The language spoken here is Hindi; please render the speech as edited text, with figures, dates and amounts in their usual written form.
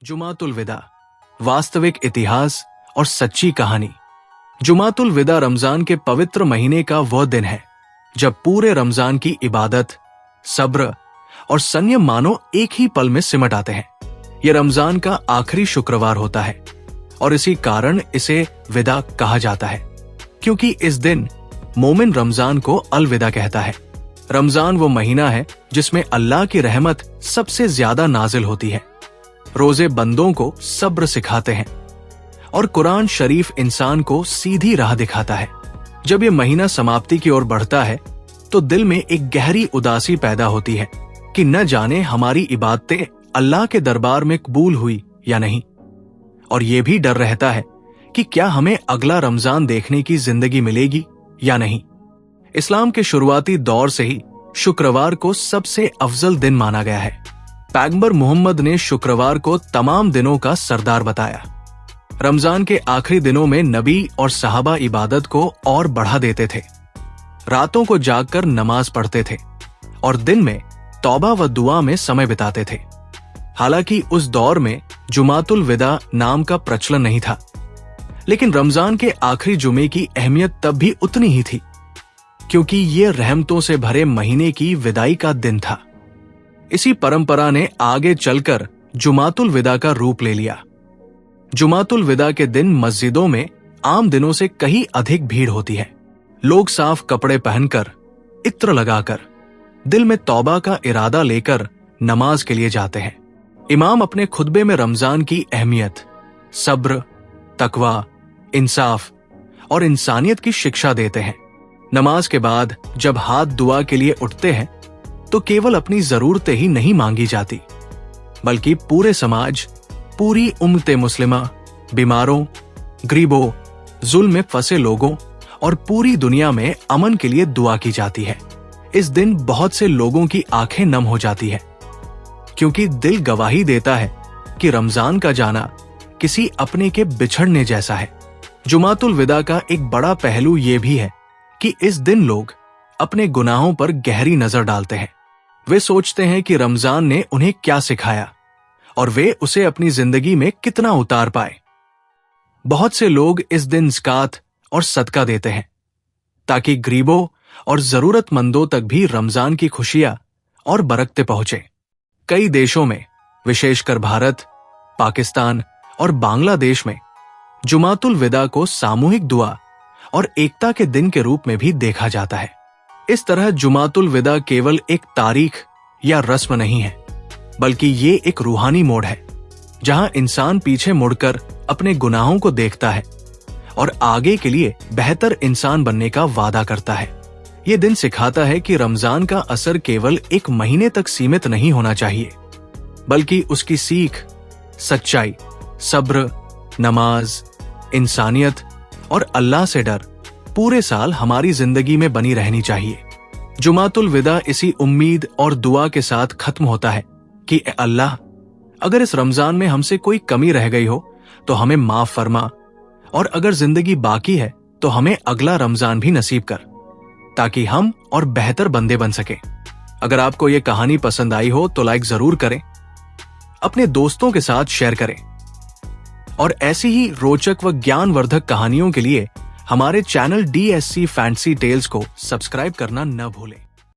जुमातुल विदा, वास्तविक इतिहास और सच्ची कहानी। जुमातुल विदा रमजान के पवित्र महीने का वह दिन है जब पूरे रमजान की इबादत, सब्र और संयम मानो एक ही पल में सिमट आते हैं। यह रमजान का आखिरी शुक्रवार होता है और इसी कारण इसे विदा कहा जाता है, क्योंकि इस दिन मोमिन रमजान को अलविदा कहता है। रमजान वो महीना है जिसमें अल्लाह की रहमत सबसे ज्यादा नाजिल होती है। रोजे बंदों को सब्र सिखाते हैं और कुरान शरीफ इंसान को सीधी राह दिखाता है। जब ये महीना समाप्ति की ओर बढ़ता है तो दिल में एक गहरी उदासी पैदा होती है कि न जाने हमारी इबादतें अल्लाह के दरबार में कबूल हुई या नहीं, और ये भी डर रहता है कि क्या हमें अगला रमजान देखने की जिंदगी मिलेगी या नहीं। इस्लाम के शुरुआती दौर से ही शुक्रवार को सबसे अफजल दिन माना गया है। पैगंबर मोहम्मद ने शुक्रवार को तमाम दिनों का सरदार बताया। रमजान के आखिरी दिनों में नबी और सहाबा इबादत को और बढ़ा देते थे। रातों को जागकर नमाज पढ़ते थे और दिन में तौबा व दुआ में समय बिताते थे। हालांकि उस दौर में जुमातुल विदा नाम का प्रचलन नहीं था, लेकिन रमजान के आखिरी जुमे की अहमियत तब भी उतनी ही थी, क्योंकि ये रहमतों से भरे महीने की विदाई का दिन था। इसी परंपरा ने आगे चलकर जुमातुल विदा का रूप ले लिया। जुमातुल विदा के दिन मस्जिदों में आम दिनों से कहीं अधिक भीड़ होती है। लोग साफ कपड़े पहनकर, इत्र लगाकर, दिल में तौबा का इरादा लेकर नमाज के लिए जाते हैं। इमाम अपने खुतबे में रमजान की अहमियत, सब्र, तकवा, इंसाफ और इंसानियत की शिक्षा देते हैं। नमाज के बाद जब हाथ दुआ के लिए उठते हैं तो केवल अपनी जरूरतें ही नहीं मांगी जाती, बल्कि पूरे समाज, पूरी उम्मते मुस्लिमा, बीमारों, गरीबों, जुल्म में फंसे लोगों और पूरी दुनिया में अमन के लिए दुआ की जाती है। इस दिन बहुत से लोगों की आंखें नम हो जाती है, क्योंकि दिल गवाही देता है कि रमजान का जाना किसी अपने के बिछड़ने जैसा है। जुमातुल विदा का एक बड़ा पहलू यह भी है कि इस दिन लोग अपने गुनाहों पर गहरी नजर डालते हैं। वे सोचते हैं कि रमजान ने उन्हें क्या सिखाया और वे उसे अपनी जिंदगी में कितना उतार पाए। बहुत से लोग इस दिन ज़कात और सदका देते हैं ताकि गरीबों और जरूरतमंदों तक भी रमजान की खुशियां और बरकतें पहुंचे। कई देशों में, विशेषकर भारत, पाकिस्तान और बांग्लादेश में जुमातुल विदा को सामूहिक दुआ और एकता के दिन के रूप में भी देखा जाता है। इस तरह जुमातुल विदा केवल एक तारीख या रस्म नहीं है, बल्कि ये एक रूहानी मोड़ है जहां इंसान पीछे मुड़कर अपने गुनाहों को देखता है और आगे के लिए बेहतर इंसान बनने का वादा करता है। ये दिन सिखाता है कि रमजान का असर केवल एक महीने तक सीमित नहीं होना चाहिए, बल्कि उसकी सीख, सच्चाई, सब्र, नमाज, इंसानियत और अल्लाह से डर पूरे साल हमारी जिंदगी में बनी रहनी चाहिए। जुमातुल विदा इसी उम्मीद और दुआ के साथ खत्म होता है कि अल्लाह, अगर इस रमजान में हमसे कोई कमी रह गई हो तो हमें माफ फरमा, और अगर जिंदगी बाकी है तो हमें अगला रमजान भी नसीब कर, ताकि हम और बेहतर बंदे बन सके। अगर आपको ये कहानी पसंद आई हो तो लाइक जरूर करें, अपने दोस्तों के साथ शेयर करें, और ऐसी ही रोचक व ज्ञानवर्धक कहानियों के लिए हमारे चैनल DSC फैंसी टेल्स को सब्सक्राइब करना न भूलें।